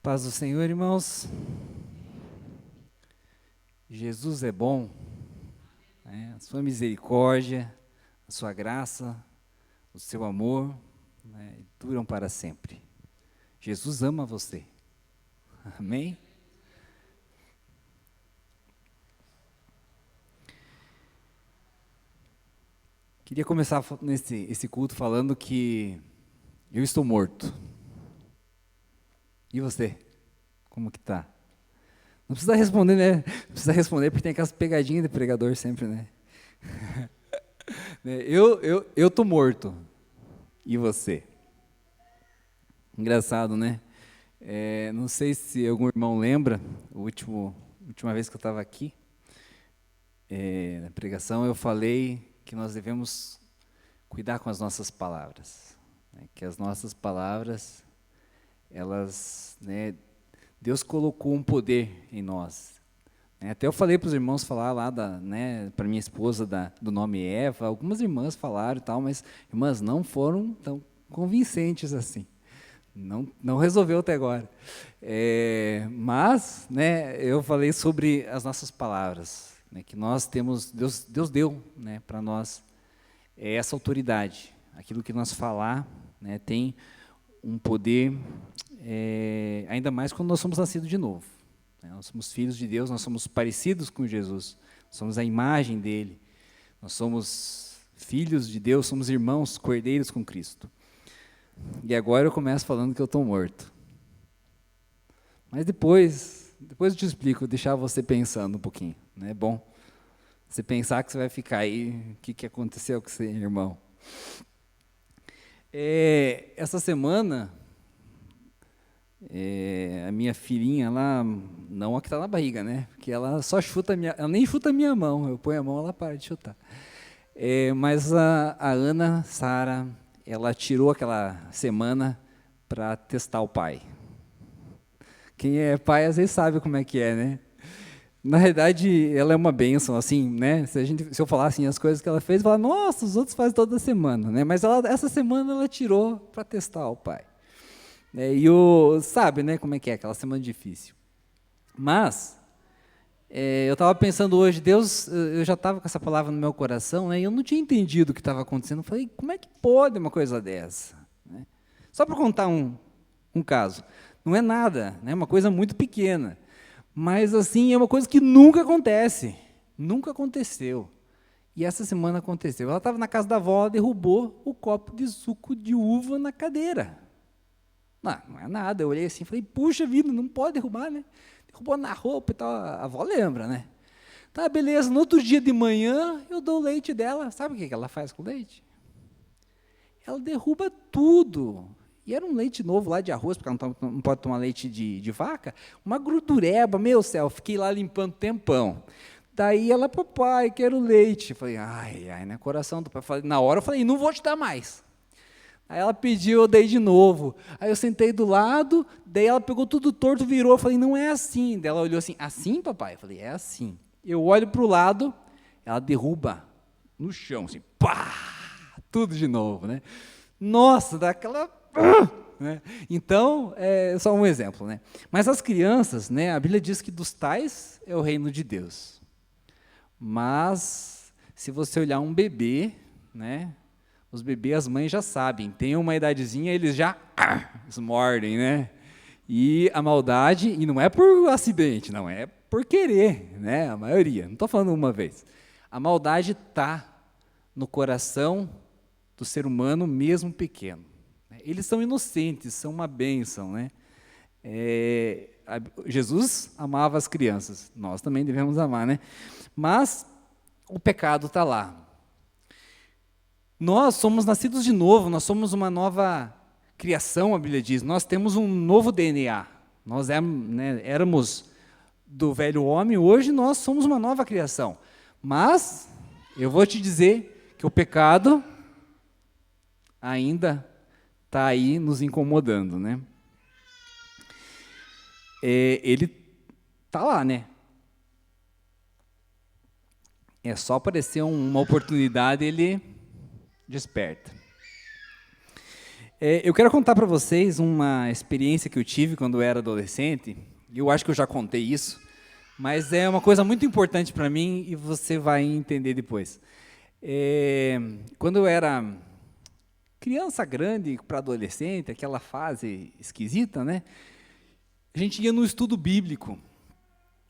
Paz do Senhor, irmãos. Jesus é bom, né? A sua misericórdia, a sua graça, o seu amor, né, duram para sempre. Jesus ama você. Amém? Queria começar esse culto falando que eu estou morto. E você? Como que tá? Não precisa responder, né? Não precisa responder porque tem aquelas pegadinhas de pregador sempre, né? Eu tô morto. E você? Engraçado, né? Não sei se algum irmão lembra, a última vez que eu estava aqui, na pregação, eu falei que nós devemos cuidar com as nossas palavras, né? Que as nossas palavras, elas, né, Deus colocou um poder em nós. Até eu falei para os irmãos falar lá, né, para minha esposa do nome Eva, algumas irmãs falaram e tal, mas irmãs não foram tão convincentes assim. Não resolveu até agora. Mas, né, eu falei sobre as nossas palavras, né, que nós temos, Deus deu, né, para nós essa autoridade. Aquilo que nós falar, né, tem um poder, ainda mais quando nós somos nascidos de novo. Nós somos filhos de Deus, nós somos parecidos com Jesus, somos a imagem dele, nós somos filhos de Deus, somos irmãos, cordeiros com Cristo. E agora eu começo falando que eu estou morto. Mas depois eu te explico, deixar você pensando um pouquinho. É bom você pensar que você vai ficar aí, o que aconteceu com você, irmão? Essa semana, a minha filhinha lá, não a que está na barriga, né? Porque ela só chuta ela nem chuta a minha mão, eu ponho a mão, ela para de chutar. Mas a Ana Sara, ela tirou aquela semana para testar o pai. Quem é pai às vezes sabe como é que é, né? Na realidade, ela é uma bênção, assim, né? Se eu falar assim as coisas que ela fez, fala, nossa, os outros fazem toda semana, né? Mas essa semana ela tirou para testar o pai. Sabe, né, como é que é, aquela semana difícil. Mas, eu estava pensando hoje, Deus, eu já estava com essa palavra no meu coração, né, e eu não tinha entendido o que estava acontecendo. Eu falei, como é que pode uma coisa dessa? Né? Só para contar um caso. Não é nada, né, uma coisa muito pequena. Mas, assim, é uma coisa que nunca acontece. Nunca aconteceu. E essa semana aconteceu. Ela estava na casa da avó, ela derrubou o copo de suco de uva na cadeira. Não é nada. Eu olhei assim e falei, puxa vida, não pode derrubar, né? Derrubou na roupa e tal. A avó lembra, né? Tá, beleza. No outro dia de manhã, eu dou o leite dela. Sabe o que ela faz com o leite? Ela derruba tudo. E era um leite novo lá de arroz, porque ela não pode tomar leite de vaca. Uma gordureba, meu céu. Fiquei lá limpando tempão. Daí ela, papai, quero leite. Eu falei, ai, né? Coração do pai. Na hora eu falei, não vou te dar mais. Aí ela pediu, eu dei de novo. Aí eu sentei do lado, daí ela pegou tudo torto, virou, eu falei, não é assim. Daí ela olhou assim, assim, papai? Eu falei, é assim. Eu olho para o lado, ela derruba no chão, assim, pá! Tudo de novo, né? Nossa, dá aquela... né? Então, é só um exemplo, né? Mas as crianças, né, a Bíblia diz que dos tais é o reino de Deus. Mas, se você olhar um bebê, né... Os bebês, as mães já sabem, tem uma idadezinha, eles já mordem, né? E a maldade, e não é por acidente, não, é por querer, né? A maioria, não estou falando uma vez. A maldade está no coração do ser humano, mesmo pequeno. Eles são inocentes, são uma bênção, né? Jesus amava as crianças, nós também devemos amar, né? Mas o pecado está lá. Nós somos nascidos de novo, nós somos uma nova criação, a Bíblia diz. Nós temos um novo DNA. Nós éramos do velho homem, hoje nós somos uma nova criação. Mas, eu vou te dizer que o pecado ainda está aí nos incomodando, né? Ele está lá, né? É só aparecer uma oportunidade, ele... desperta. Eu quero contar para vocês uma experiência que eu tive quando eu era adolescente. Eu acho que eu já contei isso, mas é uma coisa muito importante para mim e você vai entender depois. Quando eu era criança grande para adolescente, aquela fase esquisita, né? A gente ia no estudo bíblico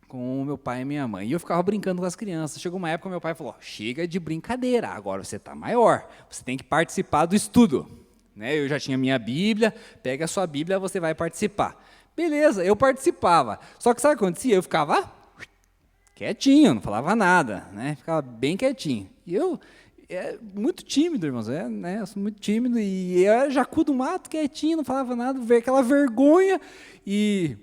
com o meu pai e minha mãe. E eu ficava brincando com as crianças. Chegou uma época, meu pai falou, chega de brincadeira, agora você está maior, você tem que participar do estudo. Né? Eu já tinha minha Bíblia, pega a sua Bíblia, você vai participar. Beleza, eu participava. Só que sabe o que acontecia? Eu ficava quietinho, não falava nada, né? Ficava bem quietinho. E eu muito tímido, irmãos, né? Eu sou muito tímido e eu era jacu do mato, quietinho, não falava nada, aquela vergonha. E,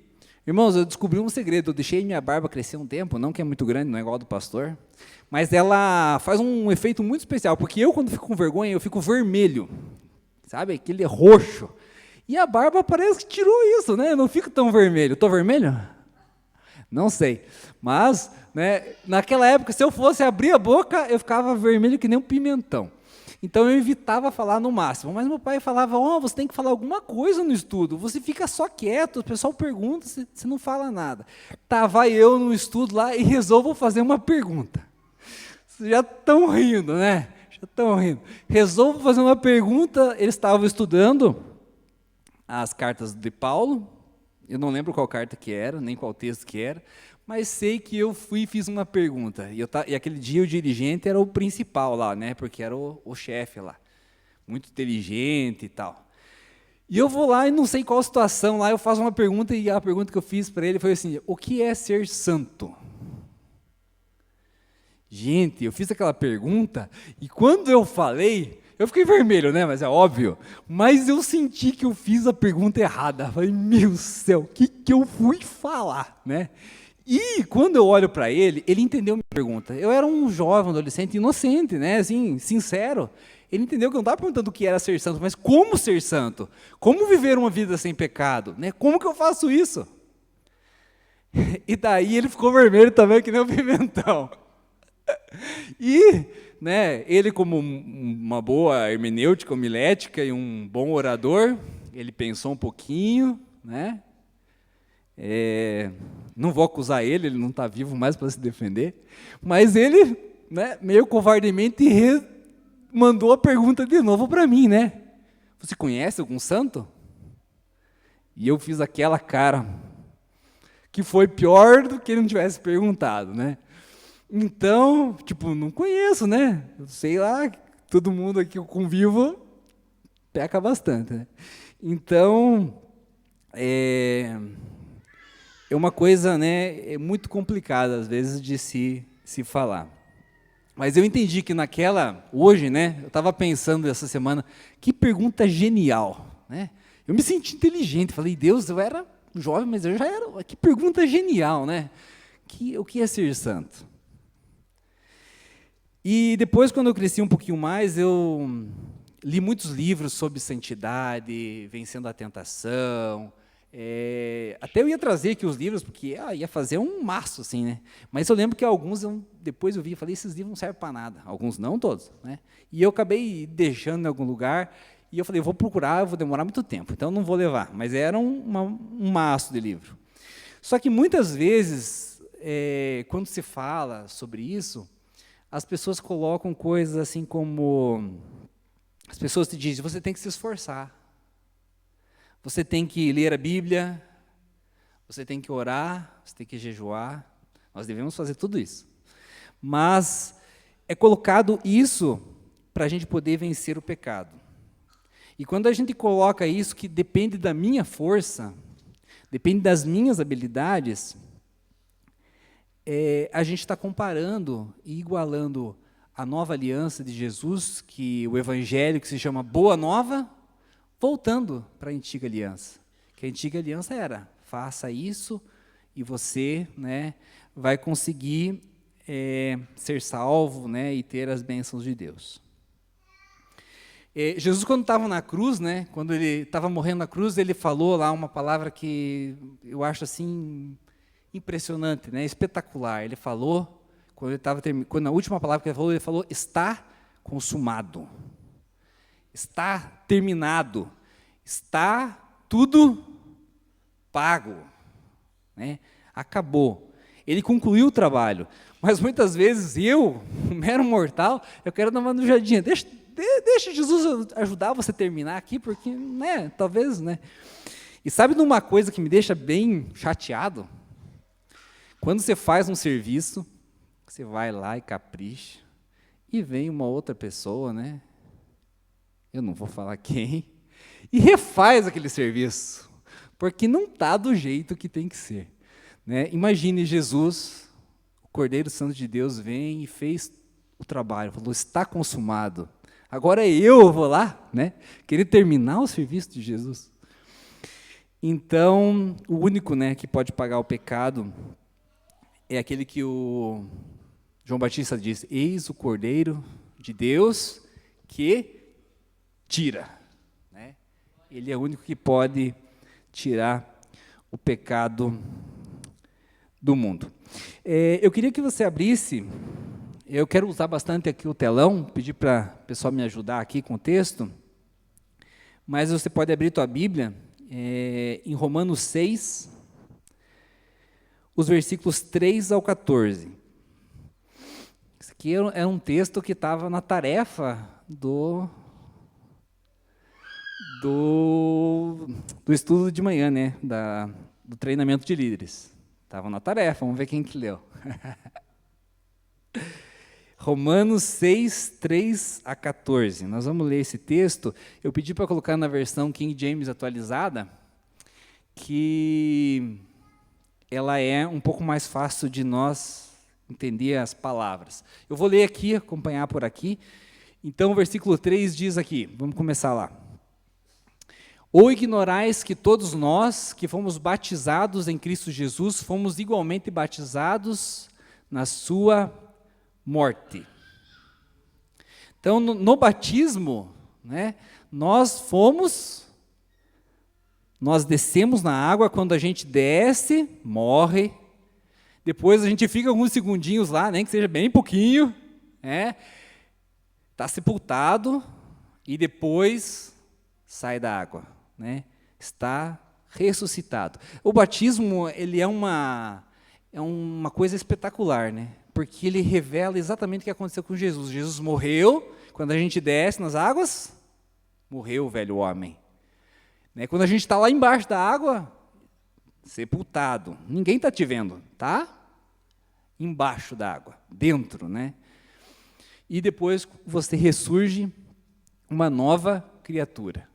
irmãos, eu descobri um segredo, eu deixei minha barba crescer um tempo, não que é muito grande, não é igual a do pastor, mas ela faz um efeito muito especial, porque eu, quando fico com vergonha, eu fico vermelho, sabe? Aquele roxo. E a barba parece que tirou isso, né? Eu não fico tão vermelho. Estou vermelho? Não sei. Mas, né, naquela época, se eu fosse abrir a boca, eu ficava vermelho que nem um pimentão. Então, eu evitava falar no máximo. Mas meu pai falava, você tem que falar alguma coisa no estudo. Você fica só quieto, o pessoal pergunta, você não fala nada. Vai eu no estudo lá e resolvo fazer uma pergunta. Vocês já estão rindo, né? Resolvo fazer uma pergunta, eles estavam estudando as cartas de Paulo, eu não lembro qual carta que era, nem qual texto que era, mas sei que eu fui e fiz uma pergunta, e aquele dia o dirigente era o principal lá, né, porque era o chefe lá, muito inteligente e tal. E eu vou lá e não sei qual situação lá, eu faço uma pergunta, e a pergunta que eu fiz para ele foi assim, o que é ser santo? Gente, eu fiz aquela pergunta e quando eu falei, eu fiquei vermelho, né? Mas é óbvio. Mas eu senti que eu fiz a pergunta errada. Falei, meu céu, o que eu fui falar, né? E quando eu olho para ele, ele entendeu minha pergunta. Eu era um jovem, adolescente, inocente, né? Assim, sincero. Ele entendeu que eu não estava perguntando o que era ser santo, mas como ser santo? Como viver uma vida sem pecado? Né? Como que eu faço isso? E daí ele ficou vermelho também, que nem um pimentão. E, né, ele como uma boa hermenêutica, homilética e um bom orador, ele pensou um pouquinho, né? Não vou acusar ele não está vivo mais para se defender, mas ele, né, meio covardemente mandou a pergunta de novo para mim, né? Você conhece algum santo? E eu fiz aquela cara que foi pior do que ele não tivesse perguntado, né? Então, não conheço, né? Eu sei lá, todo mundo aqui que eu convivo peca bastante, né? Então, é uma coisa, né, muito complicada, às vezes, de se falar. Mas eu entendi que hoje, né, eu estava pensando essa semana, que pergunta genial, né? Eu me senti inteligente, falei, Deus, eu era jovem, mas eu já era, que pergunta genial, né? O que é ser santo? E depois, quando eu cresci um pouquinho mais, eu li muitos livros sobre santidade, vencendo a tentação. Até eu ia trazer aqui os livros, porque ia fazer um maço, assim, né? Mas eu lembro que alguns, depois eu vi e falei, esses livros não servem para nada. Alguns não, todos, né? E eu acabei deixando em algum lugar, e eu falei, eu vou procurar, eu vou demorar muito tempo, então não vou levar. Mas era um maço de livro. Só que muitas vezes, quando se fala sobre isso, as pessoas colocam coisas assim como, as pessoas te dizem, você tem que se esforçar, você tem que ler a Bíblia, você tem que orar, você tem que jejuar, nós devemos fazer tudo isso. Mas é colocado isso para a gente poder vencer o pecado. E quando a gente coloca isso, que depende da minha força, depende das minhas habilidades, a gente está comparando e igualando a nova aliança de Jesus, que o evangelho que se chama Boa Nova, voltando para a antiga aliança. Que a antiga aliança era, faça isso e você, né, vai conseguir ser salvo, né, e ter as bênçãos de Deus. Jesus, quando estava na cruz, né, quando ele estava morrendo na cruz, ele falou lá uma palavra que eu acho assim impressionante, né, espetacular. Ele falou, quando na última palavra que ele falou, está consumado. Está terminado. Está tudo pago, né? Acabou. Ele concluiu o trabalho. Mas muitas vezes eu, um mero mortal, eu quero dar uma nojadinha. Deixa Jesus ajudar você a terminar aqui, porque, né, talvez, né. E sabe de uma coisa que me deixa bem chateado? Quando você faz um serviço, você vai lá e capricha, e vem uma outra pessoa, né, eu não vou falar quem, e refaz aquele serviço, porque não está do jeito que tem que ser, né? Imagine Jesus, o Cordeiro Santo de Deus, vem e fez o trabalho, falou, está consumado. Agora eu vou lá, né, querer terminar o serviço de Jesus. Então, o único, né, que pode pagar o pecado é aquele que o João Batista diz, eis o Cordeiro de Deus que tira, né? Ele é o único que pode tirar o pecado do mundo. Eu queria que você abrisse, eu quero usar bastante aqui o telão, pedir para o pessoal me ajudar aqui com o texto, mas você pode abrir tua Bíblia em Romanos 6, os versículos 3 ao 14. Isso aqui é um texto que estava na tarefa do estudo de manhã, né, do treinamento de líderes. Estava na tarefa, vamos ver quem que leu. Romanos 6, 3 a 14. Nós vamos ler esse texto. Eu pedi para colocar na versão King James atualizada, que ela é um pouco mais fácil de nós entender as palavras. Eu vou ler aqui, acompanhar por aqui. Então, o versículo 3 diz aqui, vamos começar lá. Ou ignorais que todos nós, que fomos batizados em Cristo Jesus, fomos igualmente batizados na sua morte. Então, no batismo, né, nós descemos na água, quando a gente desce, morre, depois a gente fica alguns segundinhos lá, nem que seja bem pouquinho, está sepultado, e depois sai da água, né, está ressuscitado. O batismo, ele é uma coisa espetacular, né? Porque ele revela exatamente o que aconteceu com Jesus. Jesus morreu, quando a gente desce nas águas, morreu o velho homem. Né? Quando a gente está lá embaixo da água, sepultado. Ninguém está te vendo, tá? Embaixo da água, dentro, né? E depois você ressurge uma nova criatura.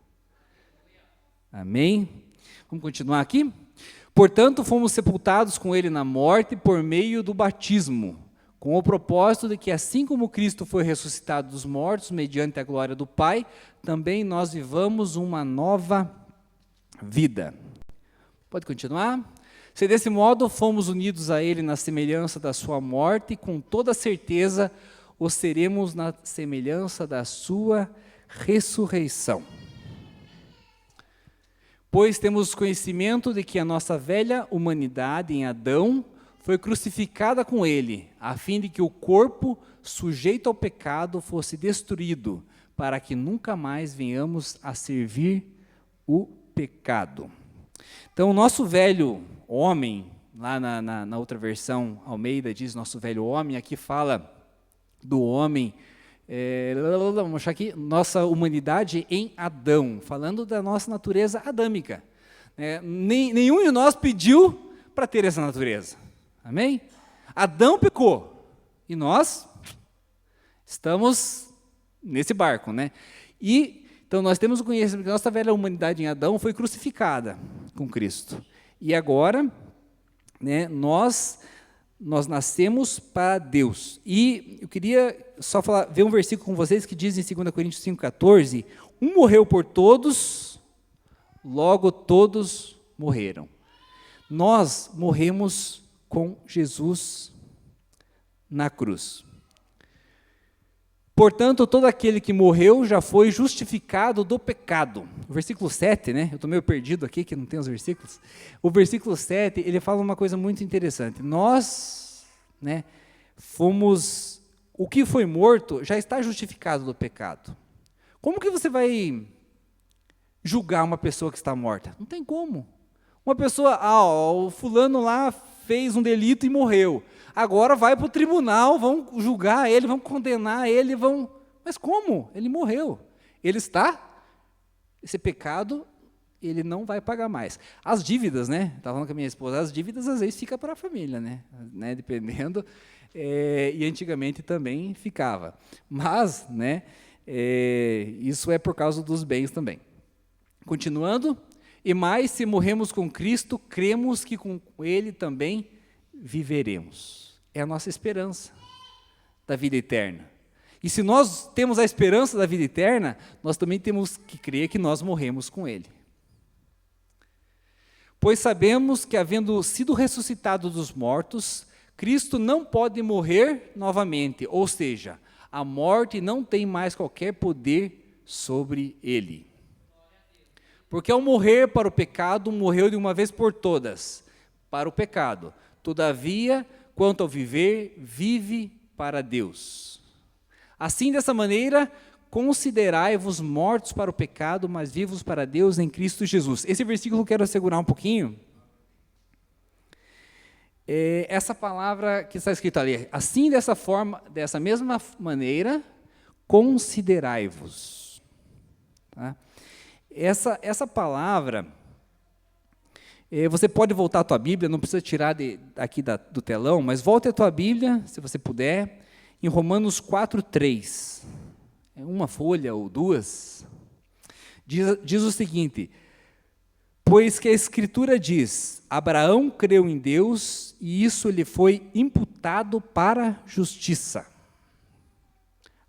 Amém? Vamos continuar aqui? Portanto, fomos sepultados com ele na morte por meio do batismo, com o propósito de que, assim como Cristo foi ressuscitado dos mortos, mediante a glória do Pai, também nós vivamos uma nova vida. Pode continuar? Se desse modo fomos unidos a ele na semelhança da sua morte, com toda certeza o seremos na semelhança da sua ressurreição. Pois temos conhecimento de que a nossa velha humanidade em Adão foi crucificada com ele, a fim de que o corpo, sujeito ao pecado, fosse destruído, para que nunca mais venhamos a servir o pecado. Então, o nosso velho homem, lá na outra versão, Almeida diz nosso velho homem, aqui fala do homem, vamos achar aqui, nossa humanidade em Adão, falando da nossa natureza adâmica. Nenhum de nós pediu para ter essa natureza. Amém? Adão pecou, e nós estamos nesse barco, né? Então nós temos o conhecimento que a nossa velha humanidade em Adão foi crucificada com Cristo. E agora, né, nós nascemos para Deus. E eu queria só ver um versículo com vocês que diz em 2 Coríntios 5,14, um morreu por todos, logo todos morreram. Nós morremos com Jesus na cruz. Portanto, todo aquele que morreu já foi justificado do pecado. O versículo 7, né? Eu estou meio perdido aqui, que não tem os versículos. O versículo 7, ele fala uma coisa muito interessante. Nós, né, o que foi morto já está justificado do pecado. Como que você vai julgar uma pessoa que está morta? Não tem como. Uma pessoa, o fulano lá fez um delito e morreu. Agora vai para o tribunal, vão julgar ele, vão condenar ele, vão... Mas como? Ele morreu. Esse pecado, ele não vai pagar mais. As dívidas, né? Estava falando com a minha esposa, as dívidas às vezes ficam para a família, né? Dependendo, e antigamente também ficava. Mas, né, isso é por causa dos bens também. Continuando, e mais, se morremos com Cristo, cremos que com Ele também viveremos. É a nossa esperança da vida eterna. E se nós temos a esperança da vida eterna, nós também temos que crer que nós morremos com Ele. Pois sabemos que, havendo sido ressuscitado dos mortos, Cristo não pode morrer novamente, ou seja, a morte não tem mais qualquer poder sobre Ele. Porque ao morrer para o pecado, morreu de uma vez por todas, para o pecado. Todavia, quanto ao viver, vive para Deus. Assim, dessa maneira, considerai-vos mortos para o pecado, mas vivos para Deus em Cristo Jesus. Esse versículo eu quero segurar um pouquinho. Essa palavra que está escrita ali, assim, dessa forma, dessa mesma maneira, considerai-vos. Tá? Essa palavra, você pode voltar à tua Bíblia, não precisa tirar aqui do telão, mas volte à tua Bíblia, se você puder, em Romanos 4:3. Uma folha ou duas. Diz o seguinte: pois que a Escritura diz, Abraão creu em Deus e isso lhe foi imputado para justiça.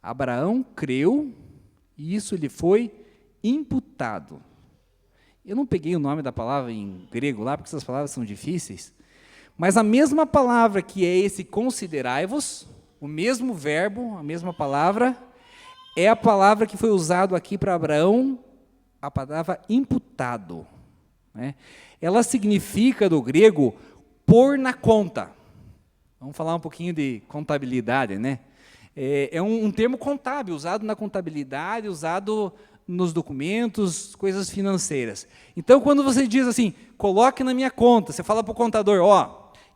Abraão creu e isso lhe foi imputado. Eu não peguei o nome da palavra em grego lá, porque essas palavras são difíceis, mas a mesma palavra que é esse considerai-vos, o mesmo verbo, a mesma palavra, é a palavra que foi usada aqui para Abraão, a palavra imputado. Né? Ela significa, do grego, pôr na conta. Vamos falar um pouquinho de contabilidade, né? É um termo contábil, usado na contabilidade, usado nos documentos, coisas financeiras. Então, quando você diz assim, coloque na minha conta, você fala para o contador,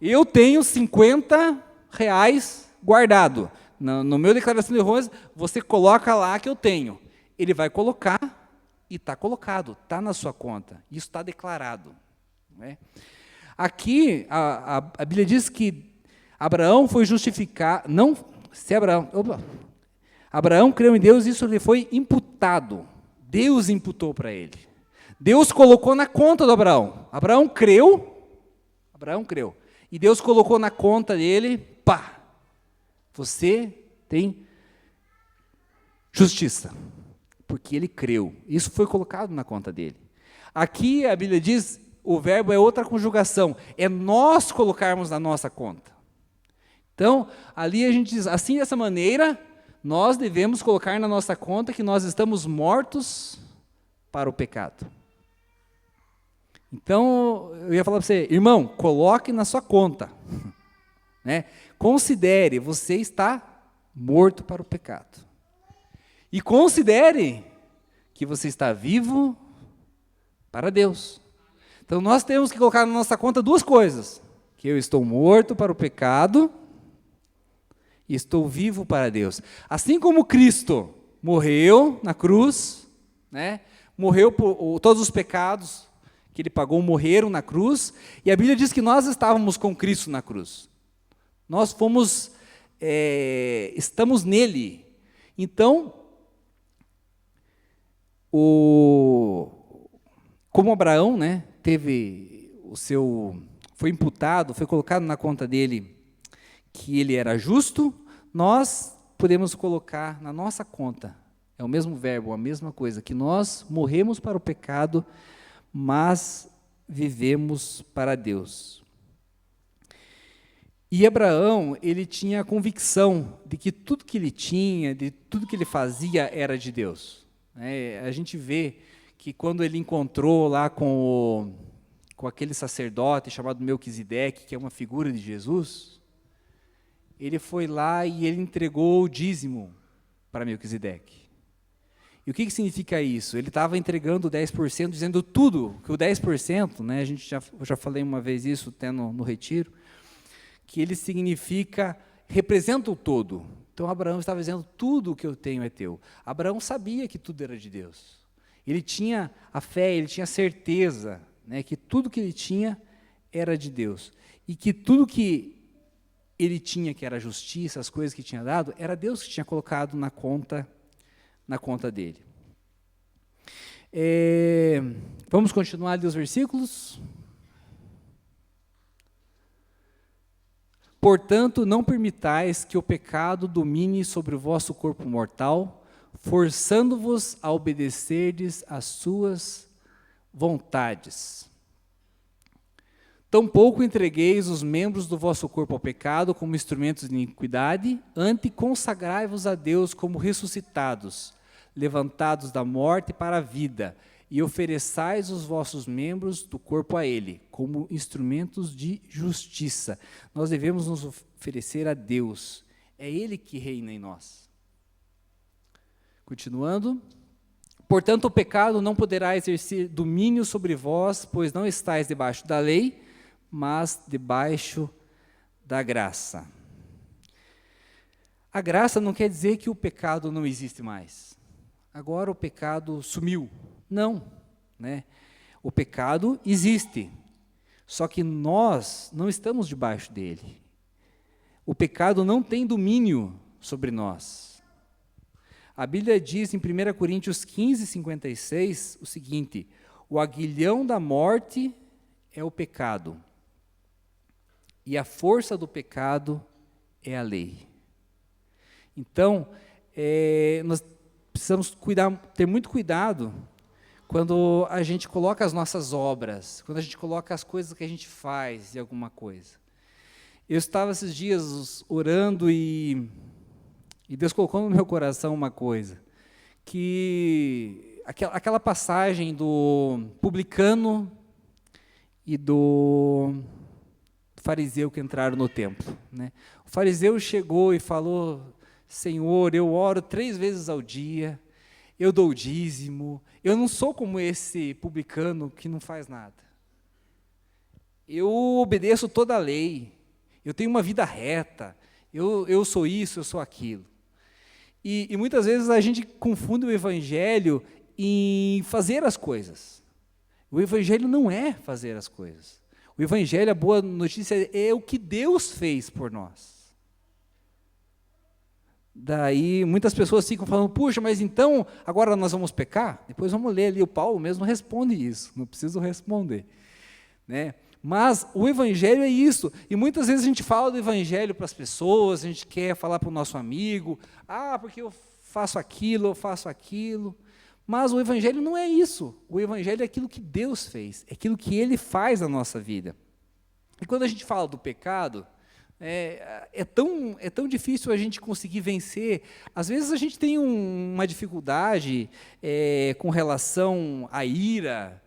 eu tenho R$50 guardado. No meu declaração de renda, você coloca lá que eu tenho. Ele vai colocar e está colocado, está na sua conta. Isso está declarado. Né? Aqui, a Bíblia diz que Abraão foi justificado, Abraão creu em Deus, isso lhe foi imputado. Deus imputou para ele. Deus colocou na conta do Abraão. Abraão creu, e Deus colocou na conta dele, você tem justiça, porque ele creu. Isso foi colocado na conta dele. Aqui a Bíblia diz, o verbo é outra conjugação, é nós colocarmos na nossa conta. Então, ali a gente diz, assim, dessa maneira, nós devemos colocar na nossa conta que nós estamos mortos para o pecado. Então, eu ia falar para você, irmão, coloque na sua conta. Né? Considere, você está morto para o pecado. E considere que você está vivo para Deus. Então, nós temos que colocar na nossa conta duas coisas. Que eu estou morto para o pecado e estou vivo para Deus. Assim como Cristo morreu na cruz, né? Morreu por todos os pecados que Ele pagou, morreram na cruz, e a Bíblia diz que nós estávamos com Cristo na cruz. Nós estamos nele. Então, como Abraão, né, foi imputado, foi colocado na conta dele que ele era justo, nós podemos colocar na nossa conta, é o mesmo verbo, a mesma coisa, que nós morremos para o pecado, mas vivemos para Deus. E Abraão, ele tinha a convicção de que tudo que ele tinha, de tudo que ele fazia, era de Deus. A gente vê que quando ele encontrou lá com aquele sacerdote chamado Melquisedeque, que é uma figura de Jesus, ele foi lá e ele entregou o dízimo para Melquisedeque. E o que significa isso? Ele estava entregando 10%, dizendo tudo, que o 10%, né, eu já falei uma vez isso até no retiro, que ele representa o todo. Então, Abraão estava dizendo, tudo o que eu tenho é teu. Abraão sabia que tudo era de Deus. Ele tinha a fé, ele tinha a certeza, né, que tudo que ele tinha era de Deus. E que tudo que ele tinha, que era justiça, as coisas que tinha dado, era Deus que tinha colocado na conta dele. Vamos continuar ali os versículos? Portanto, não permitais que o pecado domine sobre o vosso corpo mortal, forçando-vos a obedecerdes às suas vontades. Tampouco entregueis os membros do vosso corpo ao pecado como instrumentos de iniquidade, antes consagrai-vos a Deus como ressuscitados, levantados da morte para a vida, e ofereçais os vossos membros do corpo a Ele, como instrumentos de justiça. Nós devemos nos oferecer a Deus, é Ele que reina em nós. Continuando. Portanto, o pecado não poderá exercer domínio sobre vós, pois não estáis debaixo da lei, mas debaixo da graça. A graça não quer dizer que o pecado não existe mais. Agora o pecado sumiu. Não, né? O pecado existe, só que nós não estamos debaixo dele. O pecado não tem domínio sobre nós. A Bíblia diz em 1 Coríntios 15, 56, o seguinte: o aguilhão da morte é o pecado, e a força do pecado é a lei. Então, nós precisamos ter muito cuidado quando a gente coloca as nossas obras, quando a gente coloca as coisas que a gente faz em alguma coisa. Eu estava esses dias orando e Deus colocou no meu coração uma coisa, que aquela passagem do publicano e do fariseu que entraram no templo, né? O fariseu chegou e falou: Senhor, eu oro 3 vezes ao dia, eu dou o dízimo, eu não sou como esse publicano que não faz nada. Eu obedeço toda a lei, eu tenho uma vida reta, eu sou isso, eu sou aquilo. E muitas vezes a gente confunde o evangelho em fazer as coisas. O evangelho não é fazer as coisas. O evangelho, a boa notícia, é o que Deus fez por nós. Daí muitas pessoas ficam falando: puxa, mas então agora nós vamos pecar? Depois vamos ler ali, o Paulo mesmo responde isso, não preciso responder, né? Mas o evangelho é isso, e muitas vezes a gente fala do evangelho para as pessoas, a gente quer falar para o nosso amigo: porque eu faço aquilo, mas o evangelho não é isso. O evangelho é aquilo que Deus fez, é aquilo que Ele faz na nossa vida. E quando a gente fala do pecado, é tão difícil a gente conseguir vencer. Às vezes a gente tem uma dificuldade com relação à ira,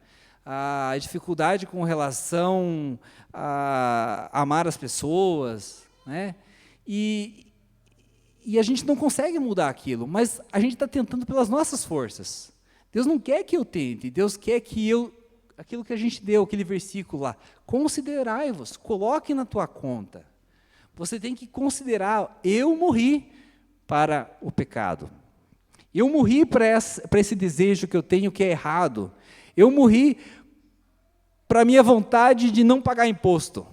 a dificuldade com relação a amar as pessoas, né? E a gente não consegue mudar aquilo, mas a gente está tentando pelas nossas forças. Deus não quer que eu tente, Deus quer que aquilo que a gente deu, aquele versículo lá, considerai-vos, coloque na tua conta. Você tem que considerar: eu morri para o pecado. Eu morri para esse desejo que eu tenho que é errado. Eu morri para a minha vontade de não pagar imposto.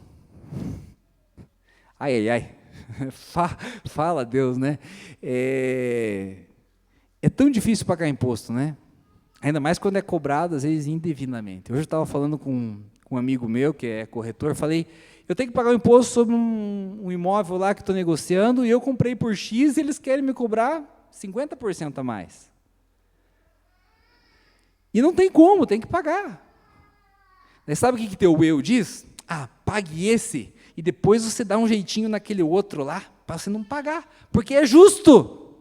Ai. Fala Deus, né? É tão difícil pagar imposto, né? Ainda mais quando é cobrado, às vezes, indevidamente. Hoje eu estava falando com um amigo meu, que é corretor, falei: eu tenho que pagar o imposto sobre um imóvel lá que estou negociando, e eu comprei por X, e eles querem me cobrar 50% a mais. E não tem como, tem que pagar. Daí sabe o que teu eu diz? Pague esse, e depois você dá um jeitinho naquele outro lá, para você não pagar, porque é justo.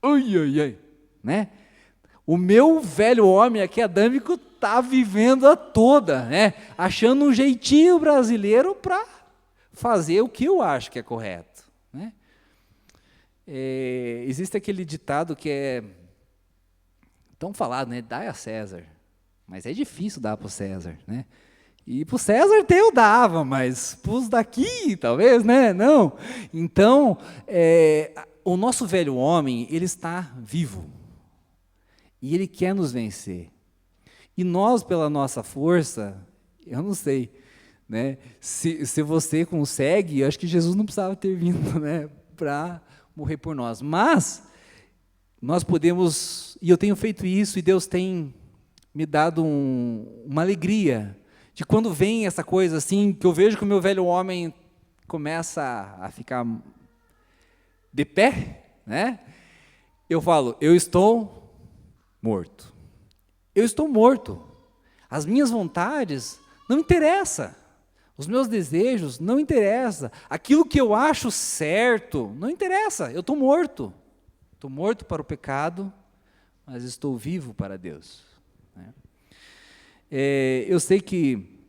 Ai, né? O meu velho homem aqui, adâmico, está vivendo a toda, né? Achando um jeitinho brasileiro para fazer o que eu acho que é correto, né? Existe aquele ditado que Tão falado, né? Dai a César. Mas é difícil dar para o César, né? E para o César até eu dava, mas para os daqui, talvez, né? Não. Então, o nosso velho homem, ele está vivo. E ele quer nos vencer. E nós, pela nossa força, eu não sei, né? Se você consegue, eu acho que Jesus não precisava ter vindo, né, para morrer por nós. Mas nós podemos, e eu tenho feito isso, e Deus tem me dado uma alegria de quando vem essa coisa assim, que eu vejo que o meu velho homem começa a ficar de pé, né? Eu falo, eu estou morto. Eu estou morto. As minhas vontades não interessam. Os meus desejos não interessam. Aquilo que eu acho certo não interessa. Eu estou morto. Estou morto para o pecado, mas estou vivo para Deus. Eu sei que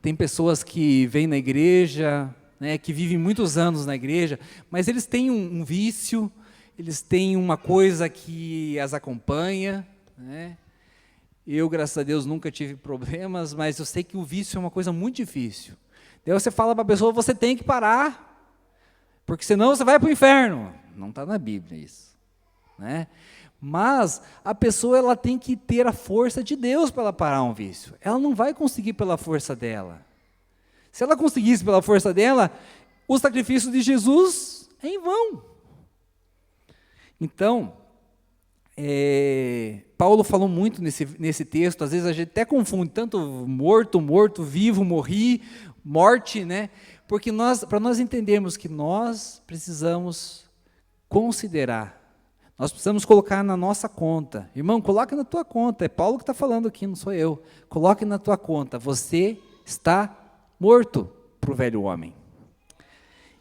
tem pessoas que vêm na igreja, né, que vivem muitos anos na igreja, mas eles têm um vício, eles têm uma coisa que as acompanha, né? Eu, graças a Deus, nunca tive problemas, mas eu sei que o vício é uma coisa muito difícil. Daí você fala para a pessoa, você tem que parar, porque senão você vai para o inferno. Não está na Bíblia isso, né? Mas a pessoa, ela tem que ter a força de Deus para ela parar um vício. Ela não vai conseguir pela força dela. Se ela conseguisse pela força dela, o sacrifício de Jesus é em vão. Então, Paulo falou muito nesse texto, às vezes a gente até confunde, tanto morto, vivo, morri, morte, né? Porque para nós entendermos que nós precisamos considerar, nós precisamos colocar na nossa conta. Irmão, coloque na tua conta, é Paulo que está falando aqui, não sou eu. Coloque na tua conta, você está morto para o velho homem.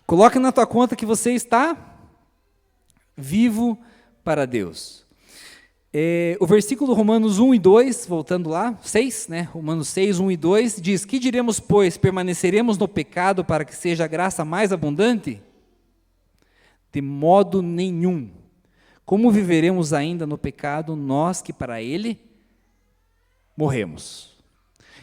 Coloque na tua conta que você está vivo para Deus. O versículo Romanos 1 e 2, voltando lá, 6, né? Romanos 6, 1 e 2, diz, que diremos, pois, permaneceremos no pecado para que seja a graça mais abundante? De modo nenhum. Como viveremos ainda no pecado, nós que para ele morremos?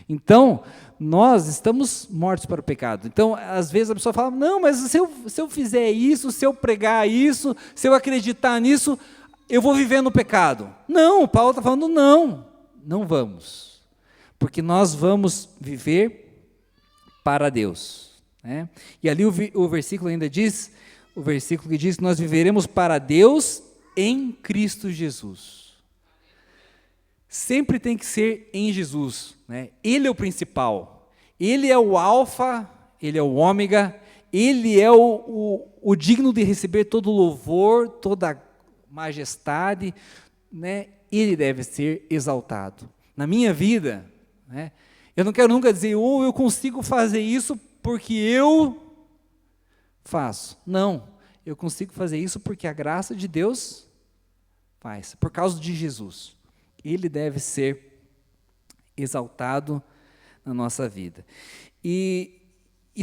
Então, nós estamos mortos para o pecado. Então, às vezes a pessoa fala, não, mas se eu fizer isso, se eu pregar isso, se eu acreditar nisso, eu vou viver no pecado. Não, Paulo está falando, não vamos. Porque nós vamos viver para Deus, né? E ali o versículo ainda diz, o versículo que diz que nós viveremos para Deus em Cristo Jesus. Sempre tem que ser em Jesus, né? Ele é o principal, Ele é o alfa, Ele é o ômega, Ele é o digno de receber todo o louvor, toda a majestade, né? Ele deve ser exaltado. Na minha vida, né, eu não quero nunca dizer, eu consigo fazer isso porque eu faço. Não, eu consigo fazer isso porque a graça de Deus faz, por causa de Jesus. Ele deve ser exaltado na nossa vida. E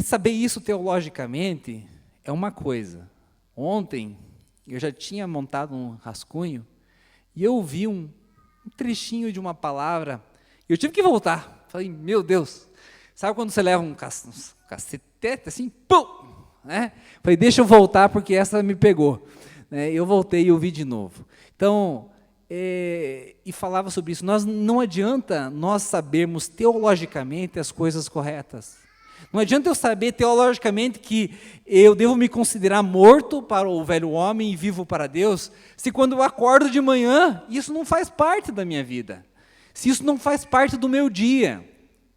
saber isso teologicamente é uma coisa. Ontem, eu já tinha montado um rascunho, e eu ouvi um trechinho de uma palavra, e eu tive que voltar. Falei, meu Deus, sabe quando você leva um cacetete assim, pum, né? Falei, deixa eu voltar, porque essa me pegou. Eu voltei e ouvi de novo. Então, e falava sobre isso. Não adianta nós sabermos teologicamente as coisas corretas. Não adianta eu saber teologicamente que eu devo me considerar morto para o velho homem e vivo para Deus, se quando eu acordo de manhã, isso não faz parte da minha vida. Se isso não faz parte do meu dia,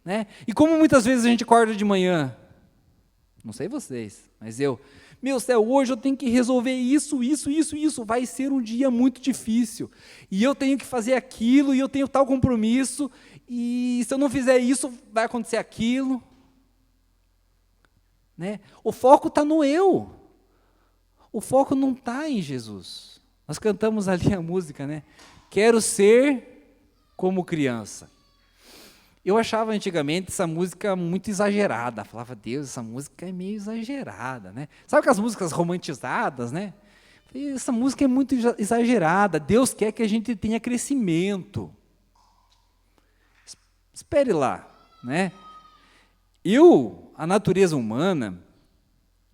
né? E como muitas vezes a gente acorda de manhã, não sei vocês, mas meu céu, hoje eu tenho que resolver isso, vai ser um dia muito difícil, e eu tenho que fazer aquilo, e eu tenho tal compromisso, e se eu não fizer isso, vai acontecer aquilo, né? O foco está no eu, o foco não está em Jesus. Nós cantamos ali a música, né? Quero ser como criança. Eu achava antigamente essa música muito exagerada. Falava, Deus, essa música é meio exagerada, né? Sabe aquelas músicas romantizadas, né? Essa música é muito exagerada. Deus quer que a gente tenha crescimento. Espere lá, né? A natureza humana,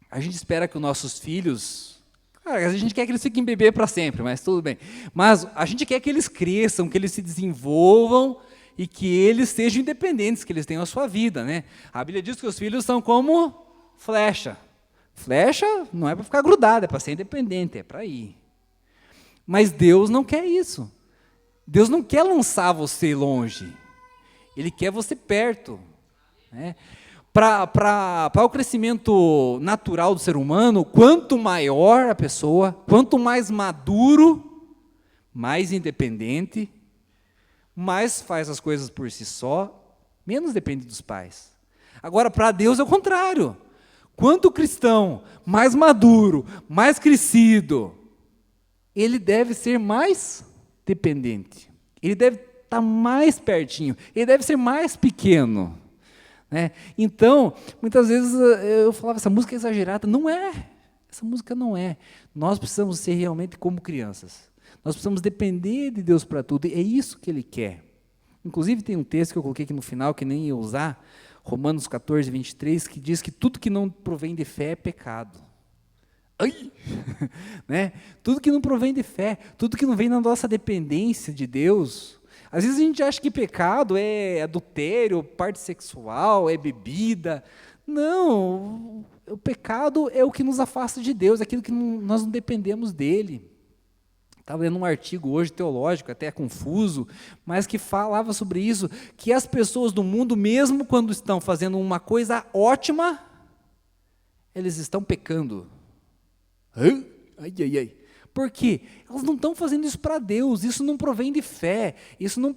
a gente espera que os nossos filhos... Cara, a gente quer que eles fiquem bebê para sempre, mas tudo bem. Mas a gente quer que eles cresçam, que eles se desenvolvam e que eles sejam independentes, que eles tenham a sua vida, né? A Bíblia diz que os filhos são como flecha. Flecha não é para ficar grudada, é para ser independente, é para ir. Mas Deus não quer isso. Deus não quer lançar você longe. Ele quer você perto, né? Para o crescimento natural do ser humano, quanto maior a pessoa, quanto mais maduro, mais independente, mais faz as coisas por si só, menos depende dos pais. Agora, para Deus é o contrário. Quanto o cristão mais maduro, mais crescido, ele deve ser mais dependente. Ele deve estar mais pertinho. Ele deve ser mais pequeno. Né? Então, muitas vezes eu falava, essa música é exagerada. Não é. Essa música não é. Nós precisamos ser realmente como crianças. Nós precisamos depender de Deus para tudo. E é isso que Ele quer. Inclusive, tem um texto que eu coloquei aqui no final, que nem ia usar, Romanos 14, 23, que diz que tudo que não provém de fé é pecado. Ai! Né? Tudo que não provém de fé, tudo que não vem na nossa dependência de Deus. Às vezes a gente acha que pecado é adultério, parte sexual, é bebida. Não, o pecado é o que nos afasta de Deus, é aquilo que nós não dependemos dele. Estava lendo um artigo hoje, teológico, até confuso, mas que falava sobre isso, que as pessoas do mundo, mesmo quando estão fazendo uma coisa ótima, eles estão pecando. Ai, ai, ai. Por quê? Elas não estão fazendo isso para Deus, isso não provém de fé, isso não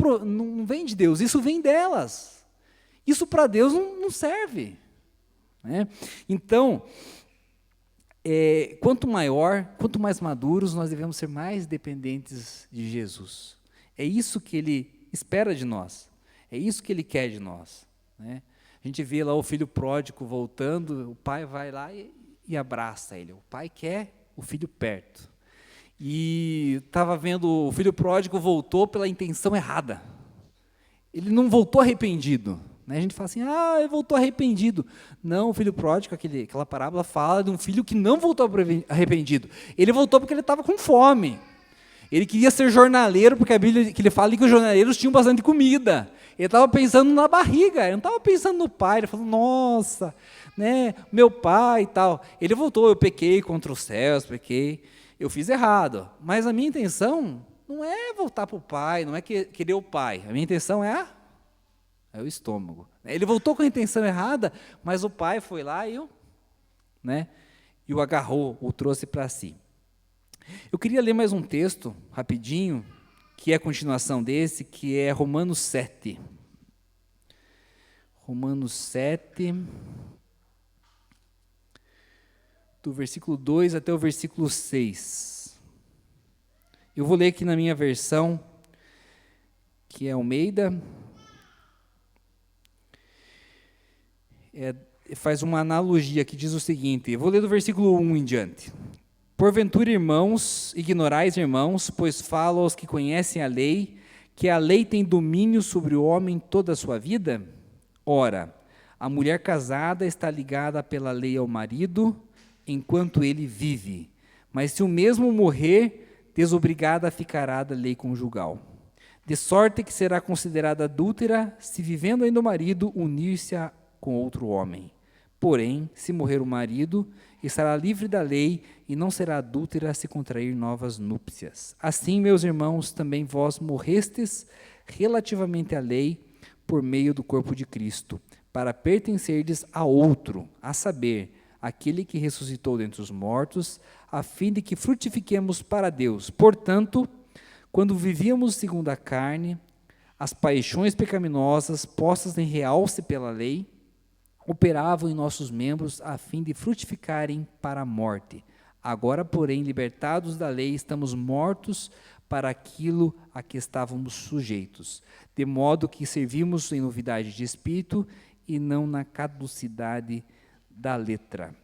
vem de Deus, isso vem delas. Isso para Deus não serve. Né? Então, quanto mais maduros, nós devemos ser mais dependentes de Jesus. É isso que Ele espera de nós, é isso que Ele quer de nós. Né? A gente vê lá o filho pródigo voltando, o pai vai lá e abraça ele. O pai quer o filho perto. E estava vendo, o filho pródigo voltou pela intenção errada. Ele não voltou arrependido. Né? A gente fala assim, ele voltou arrependido. Não, o filho pródigo, aquela parábola fala de um filho que não voltou arrependido. Ele voltou porque ele estava com fome. Ele queria ser jornaleiro, porque a Bíblia que ele fala que os jornaleiros tinham bastante comida. Ele estava pensando na barriga, ele não estava pensando no pai. Ele falou, nossa, né, meu pai e tal. Ele voltou, eu pequei contra os céus, eu fiz errado. Mas a minha intenção não é voltar para o pai, não é querer o pai. A minha intenção é o estômago. Ele voltou com a intenção errada, mas o pai foi lá e o agarrou, o trouxe para si. Eu queria ler mais um texto, rapidinho, que é a continuação desse, que é Romanos 7. Romanos 7, do versículo 2 até o versículo 6. Eu vou ler aqui na minha versão, que é Almeida. Faz uma analogia que diz o seguinte, eu vou ler do versículo 1 em diante. Porventura, irmãos, ignorais, irmãos, pois falo aos que conhecem a lei, que a lei tem domínio sobre o homem toda a sua vida? Ora, a mulher casada está ligada pela lei ao marido, enquanto ele vive. Mas se o mesmo morrer, desobrigada ficará da lei conjugal. De sorte que será considerada adúltera, se vivendo ainda o marido, unir-se com outro homem. Porém, se morrer o marido, estará livre da lei e não será adúltera se contrair novas núpcias. Assim, meus irmãos, também vós morrestes relativamente à lei por meio do corpo de Cristo, para pertencerdes a outro, a saber, aquele que ressuscitou dentre os mortos, a fim de que frutifiquemos para Deus. Portanto, quando vivíamos segundo a carne, as paixões pecaminosas, postas em realce pela lei, operavam em nossos membros a fim de frutificarem para a morte. Agora, porém, libertados da lei, estamos mortos para aquilo a que estávamos sujeitos, de modo que servimos em novidade de espírito e não na caducidade da letra.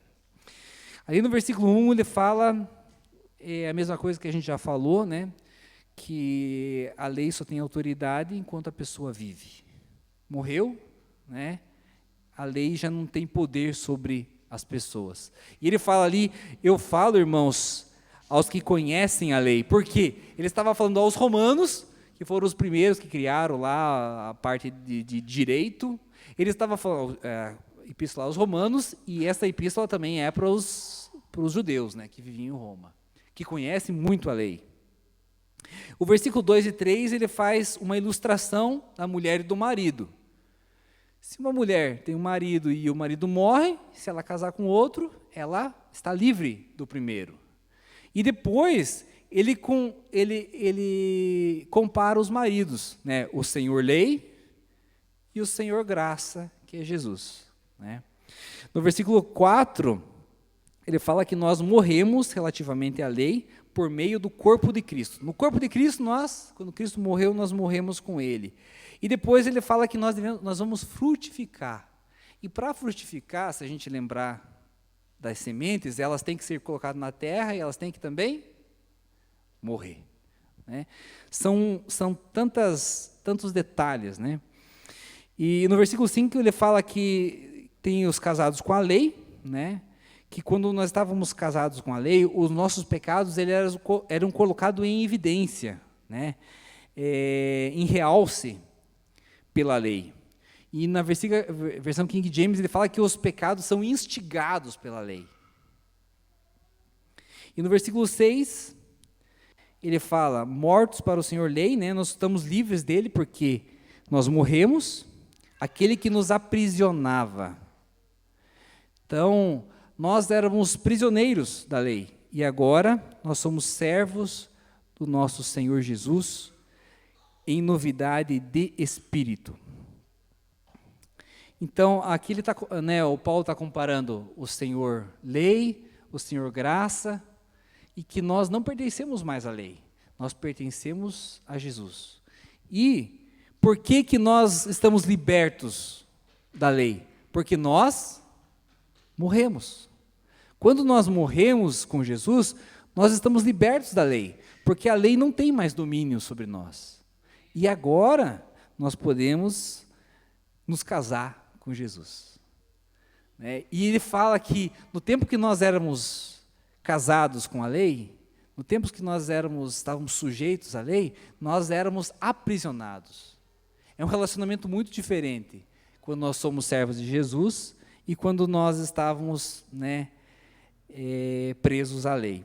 Ali no versículo 1 ele fala é a mesma coisa que a gente já falou, né? Que a lei só tem autoridade enquanto a pessoa vive. Morreu, né? A lei já não tem poder sobre as pessoas. E ele fala ali, eu falo, irmãos, aos que conhecem a lei. Por quê? Ele estava falando aos romanos, que foram os primeiros que criaram lá a parte de direito. Ele estava falando, epístola aos romanos, e essa epístola também é para os judeus, né, que viviam em Roma, que conhecem muito a lei. O versículo 2 e 3, ele faz uma ilustração da mulher e do marido. Se uma mulher tem um marido e o marido morre, se ela casar com outro, ela está livre do primeiro. E depois, ele compara os maridos, né? O Senhor Lei e o Senhor Graça, que é Jesus, né? No versículo 4, ele fala que nós morremos relativamente à lei por meio do corpo de Cristo. No corpo de Cristo, quando Cristo morreu, nós morremos com Ele. E depois ele fala que nós vamos frutificar. E para frutificar, se a gente lembrar das sementes, elas têm que ser colocadas na terra e elas têm que também morrer, né? São tantos detalhes, né? E no versículo 5 ele fala que tem os casados com a lei, né? Que quando nós estávamos casados com a lei, os nossos pecados eram colocados em evidência, né? Em realce pela lei. E na versão King James ele fala que os pecados são instigados pela lei. E no versículo 6, ele fala, mortos para o Senhor lei, né? Nós estamos livres dele porque nós morremos, aquele que nos aprisionava. Então, nós éramos prisioneiros da lei, e agora nós somos servos do nosso Senhor Jesus, em novidade de espírito. Então, aqui o Paulo está comparando o Senhor lei, o Senhor graça, e que nós não pertencemos mais à lei, nós pertencemos a Jesus. E por que nós estamos libertos da lei? Porque nós morremos. Quando nós morremos com Jesus, nós estamos libertos da lei, porque a lei não tem mais domínio sobre nós. E agora nós podemos nos casar com Jesus, né? E ele fala que no tempo que nós éramos casados com a lei, no tempo que nós estávamos sujeitos à lei, nós éramos aprisionados. É um relacionamento muito diferente quando nós somos servos de Jesus e quando nós estávamos, né, presos à lei.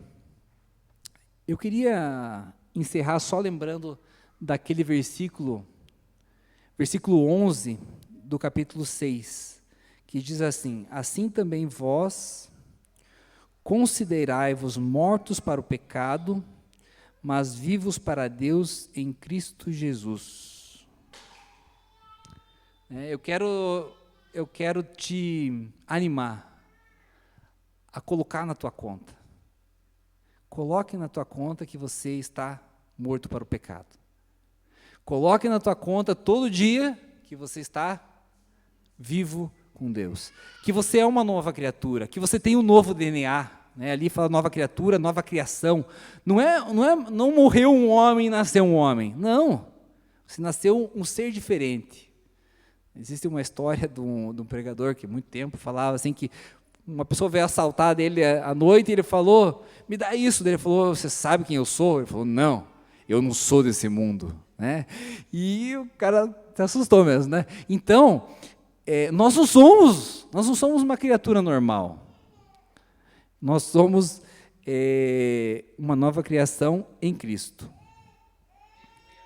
Eu queria encerrar só lembrando daquele versículo 11 do capítulo 6, que diz assim, assim também vós considerai-vos mortos para o pecado, mas vivos para Deus em Cristo Jesus. Eu quero te animar a colocar na tua conta. Coloque na tua conta que você está morto para o pecado. Coloque na tua conta todo dia que você está vivo com Deus. Que você é uma nova criatura, que você tem um novo DNA, né? Ali fala nova criatura, nova criação. Não morreu um homem e nasceu um homem. Não. Você nasceu um ser diferente. Existe uma história de um pregador que há muito tempo falava assim que uma pessoa veio assaltar dele à noite e ele falou, me dá isso. Ele falou, você sabe quem eu sou? Ele falou, não, eu não sou desse mundo, né? E o cara se assustou mesmo, né? Então, nós não somos uma criatura normal. Nós somos uma nova criação em Cristo.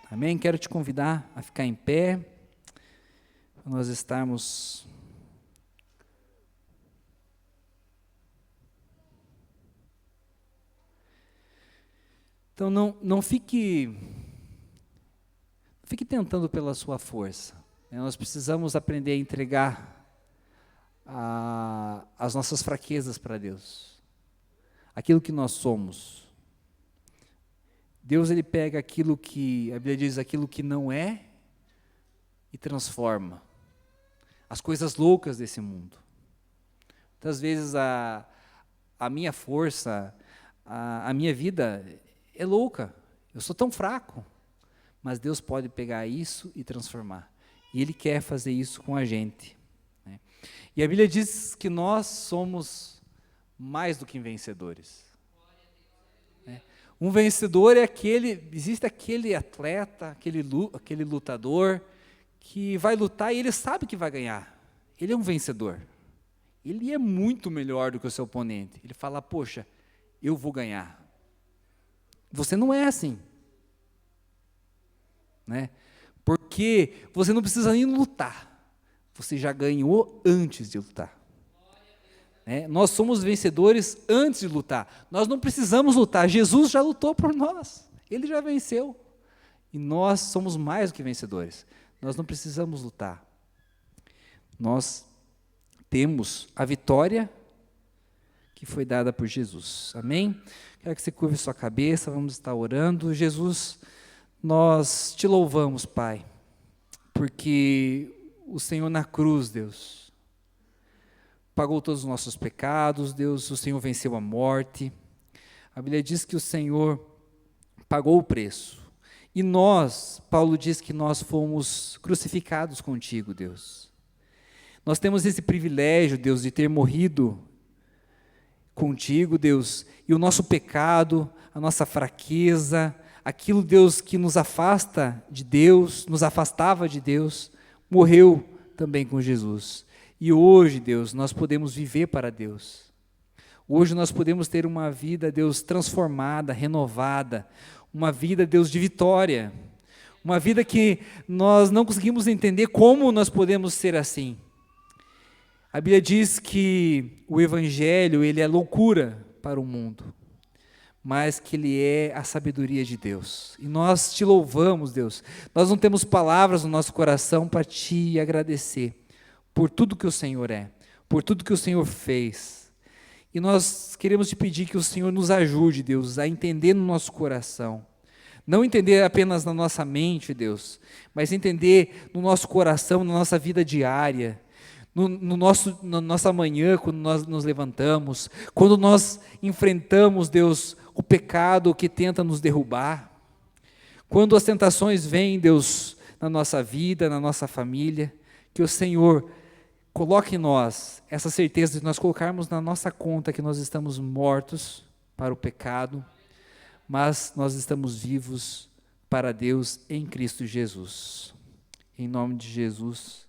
Amém? Quero te convidar a ficar em pé, para nós estarmos... Então, não fique tentando pela sua força. Nós precisamos aprender a entregar as nossas fraquezas para Deus. Aquilo que nós somos. Deus, Ele pega aquilo que, a Bíblia diz, aquilo que não é e transforma. As coisas loucas desse mundo. Muitas vezes a minha força, a minha vida é louca, eu sou tão fraco, mas Deus pode pegar isso e transformar. E Ele quer fazer isso com a gente, né? E a Bíblia diz que nós somos mais do que vencedores, né? Um vencedor é existe aquele atleta, aquele lutador, que vai lutar e ele sabe que vai ganhar. Ele é um vencedor. Ele é muito melhor do que o seu oponente. Ele fala, poxa, eu vou ganhar. Você não é assim, né? Porque você não precisa nem lutar. Você já ganhou antes de lutar. Nós somos vencedores antes de lutar. Nós não precisamos lutar. Jesus já lutou por nós. Ele já venceu. E nós somos mais do que vencedores. Nós não precisamos lutar. Nós temos a vitória que foi dada por Jesus. Amém? Quero que você curve sua cabeça, vamos estar orando. Jesus, nós te louvamos, Pai, porque o Senhor na cruz, Deus, pagou todos os nossos pecados, Deus, o Senhor venceu a morte. A Bíblia diz que o Senhor pagou o preço. E nós, Paulo diz que nós fomos crucificados contigo, Deus. Nós temos esse privilégio, Deus, de ter morrido contigo, Deus, e o nosso pecado, a nossa fraqueza, aquilo, Deus, que nos afasta de Deus, nos afastava de Deus, morreu também com Jesus. E hoje, Deus, nós podemos viver para Deus. Hoje nós podemos ter uma vida, Deus, transformada, renovada, uma vida, Deus, de vitória, uma vida que nós não conseguimos entender como nós podemos ser assim. A Bíblia diz que o Evangelho, ele é loucura para o mundo, mas que ele é a sabedoria de Deus. E nós te louvamos, Deus. Nós não temos palavras no nosso coração para te agradecer por tudo que o Senhor é, por tudo que o Senhor fez. E nós queremos te pedir que o Senhor nos ajude, Deus, a entender no nosso coração. Não entender apenas na nossa mente, Deus, mas entender no nosso coração, na nossa vida diária, na nossa manhã, quando nós nos levantamos, quando nós enfrentamos, Deus, o pecado que tenta nos derrubar, quando as tentações vêm, Deus, na nossa vida, na nossa família, que o Senhor coloque em nós essa certeza de nós colocarmos na nossa conta que nós estamos mortos para o pecado, mas nós estamos vivos para Deus em Cristo Jesus. Em nome de Jesus.